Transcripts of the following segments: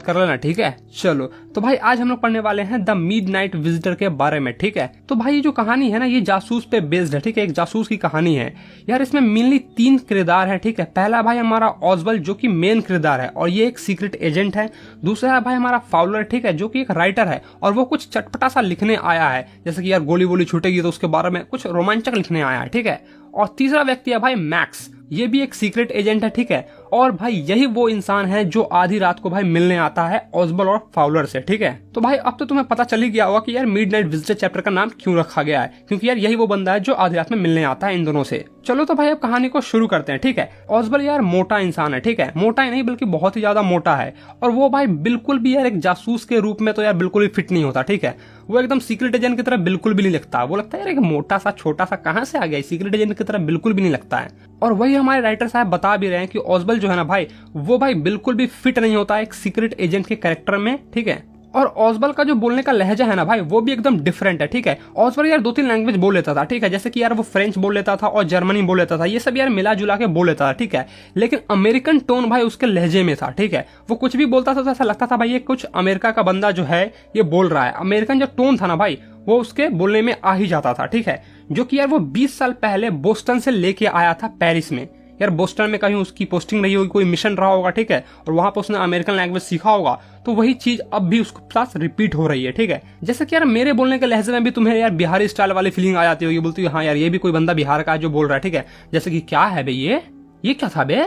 कर लेना, ठीक है। चलो तो भाई आज हम लोग पढ़ने वाले हैं द मिडनाइट विजिटर के बारे में, ठीक है। तो भाई ये जो कहानी है ना, ये जासूस पे बेस्ड है, ठीक है। एक जासूस की कहानी है यार। इसमें मेनली 3 किरदार है, ठीक है। पहला भाई हमारा ऑजबल जो कि मेन किरदार है और ये एक सीक्रेट एजेंट है। दूसरा है भाई हमारा फाउलर, ठीक है, जो कि एक राइटर है और वो कुछ चटपटा सा लिखने आया है, जैसे कि यार गोली वोली छूटेगी तो उसके बारे में कुछ रोमांचक लिखने आया है, ठीक है। और तीसरा व्यक्ति है भाई मैक्स, ये भी एक सीक्रेट एजेंट है, ठीक है। और भाई यही वो इंसान है जो आधी रात को भाई मिलने आता है ऑजबल और फाउलर से, ठीक है। तो भाई अब तो तुम्हें पता चल ही गया होगा कि यार मिडनाइट विजिटर चैप्टर का नाम क्यों रखा गया है, क्योंकि यार यही वो बंदा है जो आधी रात में मिलने आता है इन दोनों से। चलो तो भाई अब कहानी को शुरू करते हैं, ठीक है। ऑजबल यार मोटा इंसान है, ठीक है। मोटा ही नहीं बल्कि बहुत ही ज्यादा मोटा है और वो भाई बिल्कुल भी यार एक जासूस के रूप में तो यार बिल्कुल भी फिट नहीं होता, ठीक है। वो एकदम सीक्रेट एजेंट की तरह बिल्कुल भी नहीं लगता। वो लगता है यार एक मोटा सा छोटा सा कहां से आ गया, सीक्रेट एजेंट की तरह बिल्कुल भी नहीं लगता है। और वही हमारे राइटर साहब बता भी रहे हैं कि ऑजबल जो है ना भाई, वो भाई बिल्कुल भी फिट नहीं होता एक सीक्रेट एजेंट के कैरेक्टर में, ठीक है। और ऑजबल का जो बोलने का लहजा है ना भाई, वो भी एकदम डिफरेंट है, ठीक है। ऑजबल यार 2-3 लैंग्वेज बोल लेता था, ठीक है। जैसे कि यार वो फ्रेंच बोल लेता था और जर्मनी बोल लेता था, ये सब यार मिला जुला के बोल लेता था, ठीक है। लेकिन अमेरिकन टोन भाई उसके लहजे में था, ठीक है। वो कुछ भी बोलता था तो ऐसा लगता था भाई ये कुछ अमेरिका का बंदा जो है ये बोल रहा है। अमेरिकन जो टोन था ना भाई, वो उसके बोलने में आ ही जाता था, ठीक है। जो कि यार वो 20 साल पहले बोस्टन से लेके आया था पेरिस में। यार बोस्टन में कहीं उसकी पोस्टिंग रही होगी, कोई मिशन रहा होगा, ठीक है। और वहां पर उसने अमेरिकन लैंग्वेज सीखा होगा, तो वही चीज अब भी उसके साथ रिपीट हो रही है, ठीक है। जैसे कि यार मेरे बोलने के लहजे में भी तुम्हें यार बिहारी स्टाइल वाली फीलिंग आ जाती होगी, बोलती हो हाँ यार ये भी कोई बंदा बिहार का है जो बोल रहा है, ठीक है। जैसे कि क्या है बे ये क्या था बे,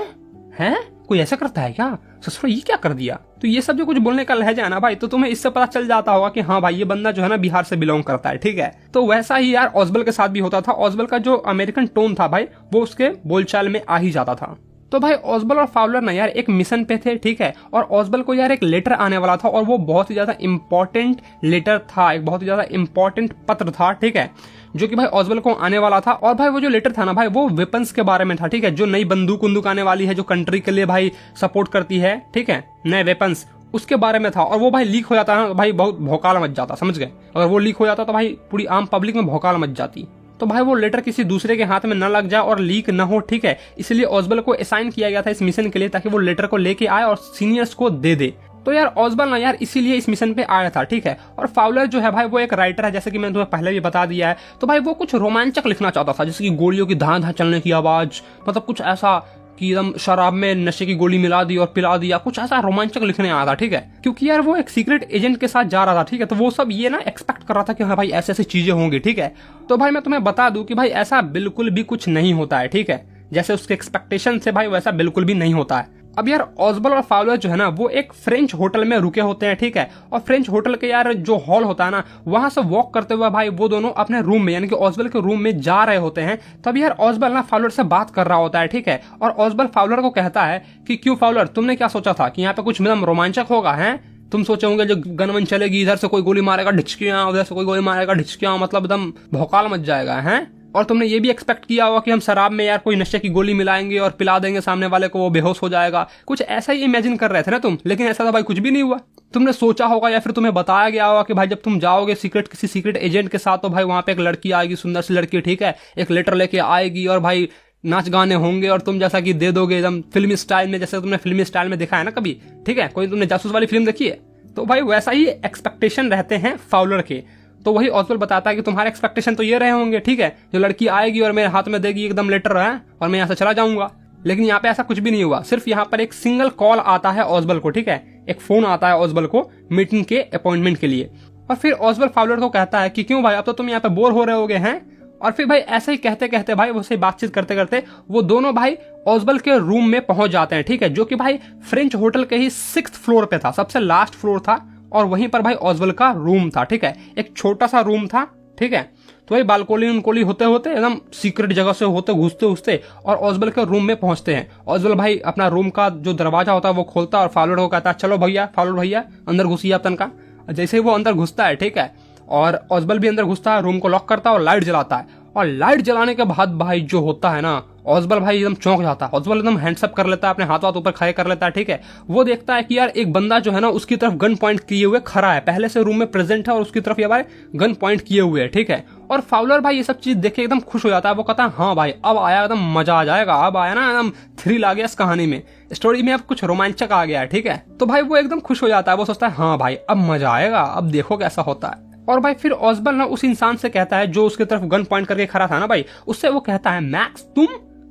हैं कोई ऐसा करता है क्या, ससुर ये क्या कर दिया। तो ये सब जो कुछ बोलने का लहजा है ना भाई, तो तुम्हें इससे पता चल जाता होगा कि हाँ भाई ये बंदा जो है ना बिहार से बिलोंग करता है, ठीक है। तो वैसा ही यार ऑजबल के साथ भी होता था। ऑजबल का जो अमेरिकन टोन था भाई, वो उसके बोलचाल में आ ही जाता था। तो भाई ऑजबल और फाउलर ना यार एक मिशन पे थे, ठीक है। और ऑजबल को यार एक लेटर आने वाला था और वो बहुत ही ज्यादा इंपॉर्टेंट लेटर था, एक बहुत ही ज्यादा इंपॉर्टेंट पत्र था, ठीक है, जो कि भाई ऑजबल को आने वाला था। और भाई वो जो लेटर था ना भाई, वो वेपन्स के बारे में था, ठीक है। जो नई बंदूक आने वाली है, जो कंट्री के लिए भाई सपोर्ट करती है, ठीक है, नए वेपन्स, उसके बारे में था। और वो भाई लीक हो जाता है ना भाई, बहुत भौकाल मच जाता, समझ गए। अगर वो लीक हो जाता तो भाई पूरी आम पब्लिक में भौकाल मच जाती। तो भाई वो लेटर किसी दूसरे के हाथ में न लग जाए और लीक न हो, ठीक है। इसलिए ऑजबल को असाइन किया गया था इस मिशन के लिए, ताकि वो लेटर को लेके आए और सीनियर्स को दे दे। तो यार ऑजबल ना यार इसीलिए इस मिशन पे आया था, ठीक है। और फाउलर जो है भाई वो एक राइटर है, जैसे कि मैंने तुम्हें पहले भी बता दिया है। तो भाई वो कुछ रोमांचक लिखना चाहता था, जैसे कि गोलियों की धां धां चलने की आवाज, मतलब कुछ ऐसा कि एकदम शराब में नशे की गोली मिला दी और पिला दिया, कुछ ऐसा रोमांचक लिखने आया था, ठीक है। क्योंकि यार वो एक सीक्रेट एजेंट के साथ जा रहा था, ठीक है। तो वो सब ये ना एक्सपेक्ट कर रहा था कि हाँ भाई ऐसे ऐसी चीजें होंगी, ठीक है। तो भाई मैं तुम्हें बता दूं कि भाई ऐसा बिल्कुल भी कुछ नहीं होता है, ठीक है। जैसे उसके एक्सपेक्टेशन से भाई वैसा बिल्कुल भी नहीं होता है। अब यार ऑजबल और फाउलर जो है ना, वो एक फ्रेंच होटल में रुके होते हैं, ठीक है। और फ्रेंच होटल के यार जो हॉल होता है ना, वहां से वॉक करते हुए भाई वो दोनों अपने रूम में, यानी कि ऑजबल के रूम में जा रहे होते हैं। तब यार ऑजबल ना फाउलर से बात कर रहा होता है, ठीक है। और ऑजबल फाउलर को कहता है कि क्यों फाउलर, तुमने क्या सोचा था कि यहाँ पे कुछ मतलब रोमांचक होगा, है? तुम सोचे होंगे जो गनवन चलेगी, इधर से कोई गोली मारेगा ढिचकियां, उधर से कोई गोली मारेगा ढिचकियां, मतलब एकदम भौकाल मच जाएगा, है। और तुमने ये भी एक्सपेक्ट किया होगा कि हम शराब में यार कोई नशे की गोली मिलाएंगे और पिला देंगे सामने वाले को, वो बेहोश हो जाएगा, कुछ ऐसा ही इमेजिन कर रहे थे ना तुम। लेकिन ऐसा तो भाई कुछ भी नहीं हुआ। तुमने सोचा होगा या फिर तुम्हें बताया गया होगा कि भाई जब तुम जाओगे किसी सीक्रेट एजेंट के साथ, तो भाई वहां पे एक लड़की आएगी, सुंदर सी लड़की, ठीक है, एक लेटर लेके आएगी और भाई नाच गाने होंगे और तुम जैसा कि दे दोगे एकदम फिल्मी स्टाइल में, जैसे तुमने फिल्मी स्टाइल में देखा है ना कभी, ठीक है। कोई तुमने जासूस वाली फिल्म देखी है, तो भाई वैसा ही एक्सपेक्टेशन रहते हैं फाउलर के। तो वही ऑजबल बताता है कि तुम्हारे एक्सपेक्टेशन तो ये रहे होंगे, ठीक है, जो लड़की आएगी और मेरे हाथ में देगी एकदम लेटर है और मैं यहाँ से चला जाऊंगा। लेकिन यहाँ पे ऐसा कुछ भी नहीं हुआ। सिर्फ यहाँ पर एक सिंगल कॉल आता है ऑजबल को, ठीक है, एक फोन आता है ऑजबल को मीटिंग के अपॉइंटमेंट के लिए। और फिर ऑजबल फाउलर को कहता है कि क्यों भाई अब तो तुम यहाँ पे बोर हो रहे होगे, हैं। और फिर भाई ऐसे ही कहते कहते भाई वो से बातचीत करते करते वो दोनों भाई ऑजबल के रूम में पहुंच जाते हैं, ठीक है, जो कि भाई फ्रेंच होटल के ही 6th फ्लोर पे था, सबसे लास्ट फ्लोर था। और वहीं पर भाई ऑजबल का रूम था, ठीक है, एक छोटा सा रूम था, ठीक है। तो भाई बालकोनी होते होते एकदम सीक्रेट जगह से होते घुसते और ऑजबल के रूम में पहुंचते हैं। ऑजबल भाई अपना रूम का जो दरवाजा होता है वो खोलता है और फाउलर को कहता है चलो भैया, फाउलर भैया अंदर घुसिए आप तनका। जैसे ही वो अंदर घुसता है, ठीक है, और ऑजबल भी अंदर घुसता है, रूम को लॉक करता है और लाइट जलाता है। और लाइट जलाने के बाद भाई जो होता है ना, ऑजबल भाई एकदम चौंक जाता है। ऑजबल एकदम हैंड्सअप कर लेता है, अपने हाथ ऊपर खड़े कर लेता है, ठीक है। वो देखता है कि यार एक बंदा जो है ना उसकी तरफ गन पॉइंट किए हुए खड़ा है, पहले से रूम में प्रेजेंट है और उसकी तरफ ये भाई गन पॉइंट किए हुए है, ठीक है। और फाउलर भाई ये सब चीज देख के एकदम खुश हो जाता है। वो कहता है हाँ भाई अब आया एकदम मजा आ जाएगा, अब आया ना एकदम थ्रिल आ गया इस कहानी में, स्टोरी में अब कुछ रोमांचक आ गया है। ठीक है, तो भाई वो एकदम खुश हो जाता है। वो सोचता है हाँ भाई अब मजा आएगा, अब देखो कैसा होता है। और भाई फिर ऑसबल ना उस इंसान से कहता है जो उसकी तरफ गन पॉइंट करके खड़ा था ना भाई, उससे वो कहता है मैक्स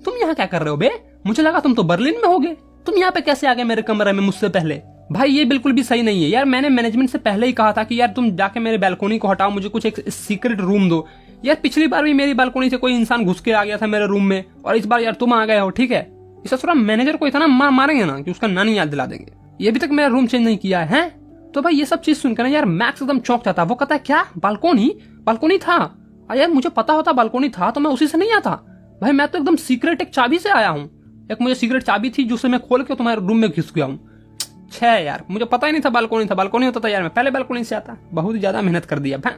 तुम यहाँ क्या कर रहे हो बे, मुझे लगा तुम तो बर्लिन में होगे, तुम यहाँ पे कैसे आ गए मेरे कमरे में मुझसे पहले। भाई ये बिल्कुल भी सही नहीं है यार, मैंने मैनेजमेंट से पहले ही कहा था कि यार तुम जाके मेरे बैल्कोनी को हटाओ, मुझे कुछ एक सीक्रेट रूम दो। यार पिछली बार भी मेरी बालकोनी से कोई इंसान घुस के आ गया था मेरे रूम में, और इस बार यार तुम आ गए हो। ठीक है, इस थोड़ा मैनेजर को इतना मारेंगे ना कि उसका नानी याद दिला देंगे। ये अभी तक मेरा रूम चेंज नहीं किया है। तो भाई ये सब चीज सुनकर ना यार मैक्स एकदम चौंक जाता है। वो कहता है क्या बालकोनी था? यार मुझे पता होता बालकोनी था तो मैं उसी से नहीं आता भाई, मैं तो एकदम सीक्रेट एक चाबी से आया हूँ। एक मुझे सीक्रेट चाबी थी जिससे मैं खोल के तुम्हारे रूम में घुस गया हूँ। यार मुझे पता ही नहीं था बालकोनी होता था यार, मैं पहले बालकोनी से आता, बहुत ज्यादा मेहनत कर दिया भाई।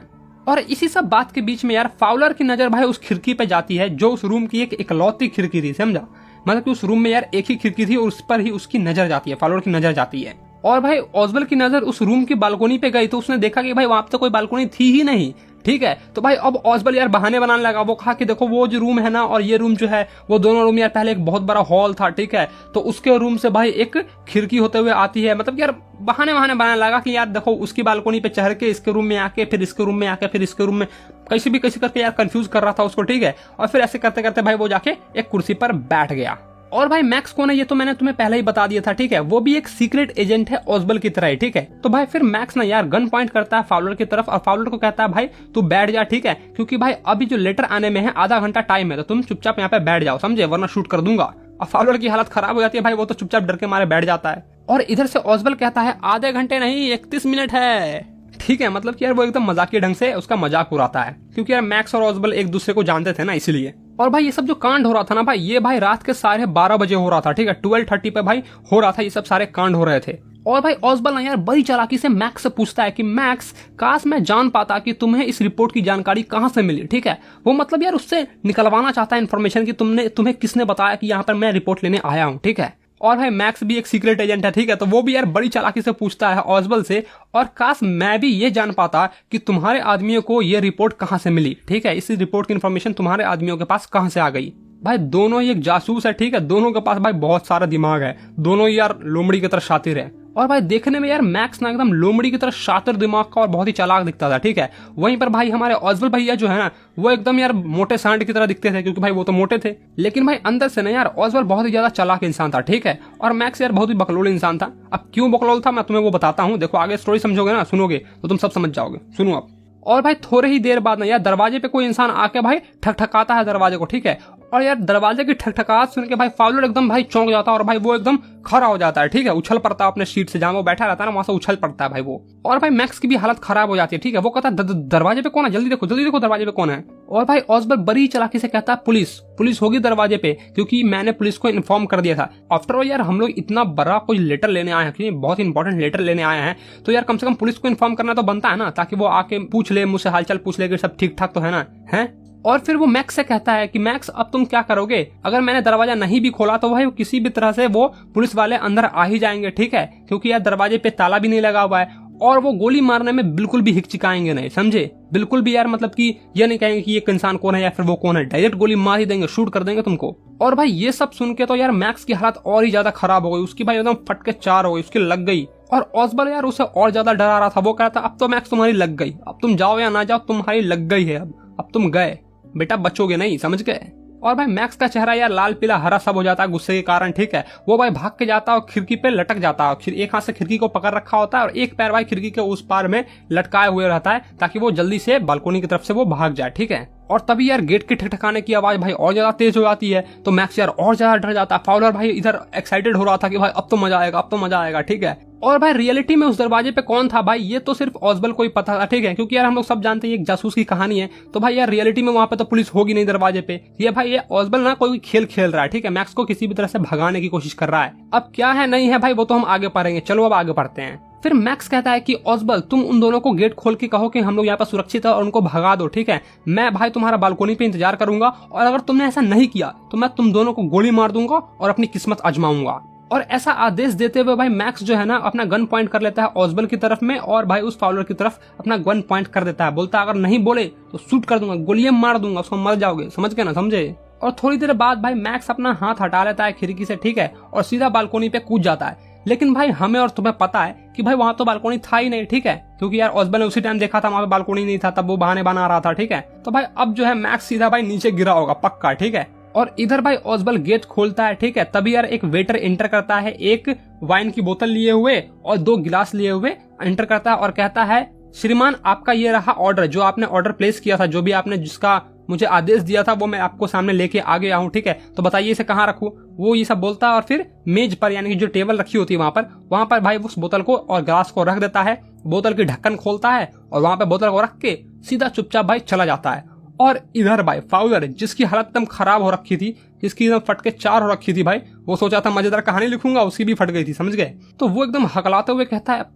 और इसी सब बात के बीच में यार फाउलर की नजर भाई उस खिड़की पे जाती है जो उस रूम की एक इकलौती खिड़की थी, समझा? मतलब कि उस रूम में यार एक ही खिड़की थी और उस पर ही उसकी नजर जाती है, फाउलर की नजर जाती है। और भाई ऑसबल की नजर उस रूम की बालकोनी पे गई तो उसने देखा कि भाई वहां पे तो कोई बालकोनी थी ही नहीं। ठीक है, तो भाई अब ऑसबल यार बहाने बनाने लगा। वो कहा कि देखो वो जो रूम है ना और ये रूम जो है वो दोनों रूम यार पहले एक बहुत बड़ा हॉल था। ठीक है, तो उसके रूम से भाई एक खिड़की होते हुए आती है। मतलब यार बहाने बनाने लगा कि यार देखो उसकी बालकोनी पे चढ़ के इसके रूम में आके फिर इसके रूम में आके फिर इसके रूम में, कैसे करके यार कंफ्यूज कर रहा था उसको। ठीक है, और फिर ऐसे करते करते भाई वो जाके एक कुर्सी पर बैठ गया। और भाई मैक्स कौन है ये तो मैंने तुम्हें पहले ही बता दिया था। ठीक है, वो भी एक सीक्रेट एजेंट है ऑसबल की तरह ही। ठीक है, तो भाई फिर मैक्स ना यार गन पॉइंट करता है फाउलर की तरफ और फाउलर को कहता है भाई तू बैठ जा। ठीक है, क्योंकि भाई अभी जो लेटर आने में है आधा घंटा टाइम है, तो तुम चुपचाप यहाँ पे बैठ जाओ, समझे, वरना शूट कर दूंगा। और फाउलर की हालत खराब हो जाती है भाई, वो तो चुपचाप डर के मारे बैठ जाता है। और इधर से ऑसबल कहता है आधे घंटे नहीं 31 मिनट है। ठीक है, मतलब कि यार वो एकदम मजाकिया ढंग से उसका मजाक उड़ाता है, क्योंकि यार मैक्स और ऑसबल एक दूसरे को जानते थे ना, इसलिए। और भाई ये सब जो कांड हो रहा था ना भाई, ये भाई रात के 12:30 बजे हो रहा था। ठीक है, 12:30 पे भाई हो रहा था, ये सब सारे कांड हो रहे थे। और भाई ऑसबल ना यार बड़ी चालाकी से मैक्स से पूछता है कि मैक्स काश मैं जान पाता कि तुम्हें इस रिपोर्ट की जानकारी कहां से मिली। ठीक है, वो मतलब यार उससे निकलवाना चाहता है इन्फॉर्मेशन कि तुम्हें किसने बताया कि यहाँ पर मैं रिपोर्ट लेने आया हूँ। ठीक है, और भाई मैक्स भी एक सीक्रेट एजेंट है। ठीक है, तो वो भी यार बड़ी चालाकी से पूछता है ऑसबल से, और काश मैं भी ये जान पाता कि तुम्हारे आदमियों को ये रिपोर्ट कहां से मिली। ठीक है, इस रिपोर्ट की इन्फॉर्मेशन तुम्हारे आदमियों के पास कहां से आ गई। भाई दोनों ही एक जासूस है। ठीक है, दोनों के पास भाई बहुत सारा दिमाग है, दोनों ही यार लोमड़ी की तरह शातिर है। और भाई देखने में यार मैक्स ना एकदम लोमड़ी की तरह शातिर दिमाग का और बहुत ही चालाक दिखता था। ठीक है, वहीं पर भाई हमारे ऑसबल भैया जो है ना वो एकदम यार मोटे सांड की तरह दिखते थे, क्योंकि भाई वो तो मोटे थे, लेकिन भाई अंदर से ना यार ऑसबल बहुत ही ज्यादा चालाक इंसान था। ठीक है, और मैक्स यार बहुत ही बकलोल इंसान था। अब क्यों बकलोल था मैं तुम्हें वो बताता हूँ, देखो आगे स्टोरी समझोगे ना, सुनोगे तो तुम सब समझ जाओगे, सुनो आप। और भाई थोड़े ही देर बाद ना यार दरवाजे पे कोई इंसान आके भाई ठकठकाता है दरवाजे को। ठीक है, और यार दरवाजे की ठकठकाहट सुन के भाई फाउलर एकदम भाई चौंक जाता है और भाई वो एकदम खड़ा हो जाता है। ठीक है, उछल पड़ता है अपने सीट से, जहां वो बैठा रहता है ना वहां से उछल पड़ता है भाई वो। और भाई मैक्स की भी हालत खराब हो जाती है। ठीक है, वो कहता है दरवाजे पे कौन है, जल्दी देखो दरवाजे पे कौन है। और भाई ऑसबल बड़ी चालाकी से कहता है पुलिस होगी दरवाजे पे, क्योंकि मैंने पुलिस को इन्फॉर्म कर दिया था। आफ्टर ऑल यार हम लोग इतना बड़ा कोई लेटर लेने आए हैं, बहुत इंपॉर्टेंट लेटर लेने आए हैं, तो यार कम से कम पुलिस को इन्फॉर्म करना तो बनता है ना, ताकि वो आके पूछ ले, मुझसे हालचाल पूछ ले कि सब ठीक ठाक तो है ना, है। और फिर वो मैक्स से कहता है कि मैक्स अब तुम क्या करोगे, अगर मैंने दरवाजा नहीं भी खोला तो भाई किसी भी तरह से वो पुलिस वाले अंदर आ ही जाएंगे। ठीक है, क्योंकि यार दरवाजे पे ताला भी नहीं लगा हुआ है, और वो गोली मारने में बिल्कुल भी हिचकिचाएंगे नहीं, समझे, बिल्कुल भी यार, मतलब कि ये नहीं कहेंगे कि ये इंसान कौन है या फिर वो कौन है, डायरेक्ट गोली मार ही देंगे, शूट कर देंगे तुमको। और भाई ये सब सुन के तो यार मैक्स की हालत और ही ज्यादा खराब हो गई, उसकी भाई एकदम फट के 4 हो गई, उसकी लग गई। और ऑसबल यार उसे और ज्यादा डरा रहा था, वो कहता अब तो मैक्स तुम्हारी लग गई, अब तुम जाओ या ना जाओ तुम्हारी लग गई है, अब तुम गए बेटा, बचोगे नहीं, समझ गए। और भाई मैक्स का चेहरा यार लाल पीला हरा सब हो जाता है गुस्से के कारण। ठीक है, वो भाई भाग के जाता है और खिड़की पे लटक जाता है, एक हाथ से खिड़की को पकड़ रखा होता है और एक पैर भाई खिड़की के उस पार में लटकाए हुए रहता है, ताकि वो जल्दी से बालकोनी की तरफ से वो भाग जाए। ठीक है, और तभी यार गेट के ठकठकाने की आवाज भाई और ज्यादा तेज हो जाती है, तो मैक्स यार और ज्यादा डर जाता है। फाउलर भाई इधर एक्साइटेड हो रहा था कि भाई अब तो मजा आएगा, अब तो मजा आएगा। ठीक है, और भाई रियलिटी में उस दरवाजे पे कौन था भाई, ये तो सिर्फ ऑसबल को ही पता था। ठीक है, क्योंकि यार हम लोग सब जानते हैं एक जासूस की कहानी है, तो भाई यार रियलिटी में वहां पे तो पुलिस होगी नहीं दरवाजे पे, ये भाई ये ऑसबल ना कोई खेल खेल रहा है। ठीक है, मैक्स को किसी भी तरह से भगाने की कोशिश कर रहा है। अब क्या है नहीं है भाई वो तो हम आगे पढ़ेंगे, चलो अब आगे बढ़ते हैं। फिर मैक्स कहता है कि ऑसबल तुम उन दोनों को गेट खोल के कहो कि हम लोग यहाँ पर सुरक्षित है और उनको भगा दो। ठीक है, मैं भाई तुम्हारा बालकोनी पे इंतजार करूंगा, और अगर तुमने ऐसा नहीं किया तो मैं तुम दोनों को गोली मार दूंगा और अपनी किस्मत आजमाऊंगा। और ऐसा आदेश देते हुए भाई मैक्स जो है ना अपना गन पॉइंट कर लेता है ऑजबल की तरफ में और भाई उस फाउलर की तरफ अपना गन पॉइंट कर देता है। बोलता है अगर नहीं बोले तो शूट कर दूंगा, गोलियां मार दूंगा, उसको मर जाओगे, समझ गए ना, समझे। और थोड़ी देर बाद भाई मैक्स अपना हाथ हटा लेता है खिड़की से, ठीक है, और सीधा बालकोनी पे कूद जाता है। लेकिन भाई हमें और तुम्हें पता है कि भाई वहां तो बालकोनी था ही नहीं, ठीक है, क्योंकि यार ऑजबल ने उसी टाइम देखा था वहां पे बालकोनी नहीं था, तब वो बहाने बना रहा था, ठीक है। तो भाई अब जो है मैक्स सीधा भाई नीचे गिरा होगा पक्का, ठीक है। और इधर भाई ऑजबल गेट खोलता है, ठीक है, तभी यार एक वेटर एंटर करता है, एक वाइन की बोतल लिए हुए और 2 गिलास लिए हुए एंटर करता है और कहता है श्रीमान आपका ये रहा ऑर्डर, जो आपने ऑर्डर प्लेस किया था, जो भी आपने जिसका मुझे आदेश दिया था वो मैं आपको सामने लेके आ गया हूँ, ठीक है, तो बताइए इसे कहाँ रखूं। वो ये सब बोलता है और फिर मेज पर यानी कि जो टेबल रखी होती है वहां पर भाई उस बोतल को और ग्लास को रख देता है, बोतल की ढक्कन खोलता है और वहां पर बोतल को रख के सीधा चुपचाप भाई चला जाता है। और इधर भाई फाउलर जिसकी हालत एकदम खराब हो रखी थी, जिसकी एकदम फटके 4 हो रखी थी भाई, वो सोचा था मजेदार कहानी लिखूंगा, उसकी भी फट गई थी, समझ गए। तो वो एकदम हकलाते हुए कहता है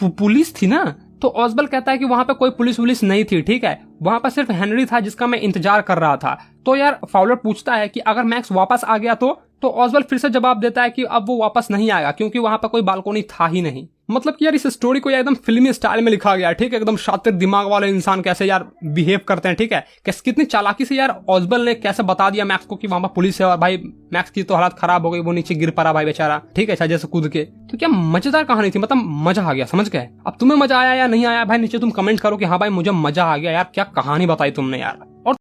पुलिस थी ना। तो ऑजबल कहता है कि वहां पे कोई पुलिस नहीं थी, ठीक है, वहां पर सिर्फ हेनरी था जिसका मैं इंतजार कर रहा था। तो यार फाउलर पूछता है कि अगर मैक्स वापस आ गया तो ऑजबल फिर से जवाब देता है कि अब वो वापस नहीं आएगा क्योंकि वहां पर कोई बालकोनी था ही नहीं। मतलब कि यार इस स्टोरी को यार एकदम फिल्मी स्टाइल में लिखा गया, ठीक है, एकदम शातिर दिमाग वाले इंसान कैसे यार बिहेव करते हैं, ठीक है, कितनी चालाकी से यार ऑजबल ने कैसे बता दिया मैक्स को कि वहां पर पुलिस है और भाई मैक्स की तो हालत खराब हो गई, वो नीचे गिर पड़ा भाई बेचारा, ठीक है, छज्जे से कूद के। तो क्या मजेदार कहानी थी, मतलब मजा आ गया, समझ गए। अब तुम्हें मजा आया या नहीं आया भाई नीचे तुम कमेंट करो कि हाँ भाई मुझे मजा आ गया यार, क्या कहानी बताई तुमने यार।